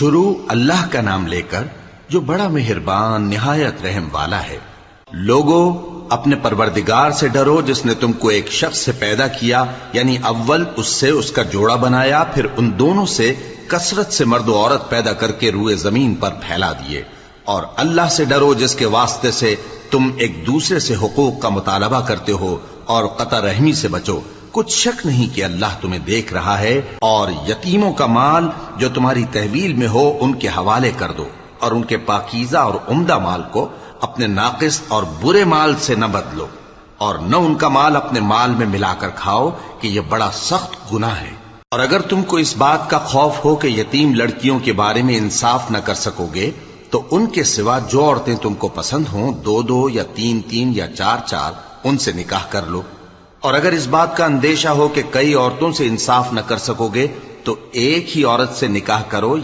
شروع اللہ کا نام لے کر جو بڑا مہربان نہایت رحم والا ہے۔ لوگو اپنے پروردگار سے ڈرو جس نے تم کو ایک شخص سے پیدا کیا، یعنی اول اس سے اس کا جوڑا بنایا، پھر ان دونوں سے کثرت سے مرد و عورت پیدا کر کے روئے زمین پر پھیلا دیے۔ اور اللہ سے ڈرو جس کے واسطے سے تم ایک دوسرے سے حقوق کا مطالبہ کرتے ہو، اور قطع رحمی سے بچو۔ کچھ شک نہیں کہ اللہ تمہیں دیکھ رہا ہے۔ اور یتیموں کا مال جو تمہاری تحویل میں ہو ان کے حوالے کر دو، اور ان کے پاکیزہ اور عمدہ مال کو اپنے ناقص اور برے مال سے نہ بدلو، اور نہ ان کا مال اپنے مال میں ملا کر کھاؤ کہ یہ بڑا سخت گناہ ہے۔ اور اگر تم کو اس بات کا خوف ہو کہ یتیم لڑکیوں کے بارے میں انصاف نہ کر سکو گے تو ان کے سوا جو عورتیں تم کو پسند ہوں، 2 یا 3 یا 4 ان سے نکاح کر لو۔ اور اگر اس بات کا اندیشہ ہو کہ کئی عورتوں سے انصاف نہ کر سکو گے تو ایک ہی عورت سے نکاح کرو، یا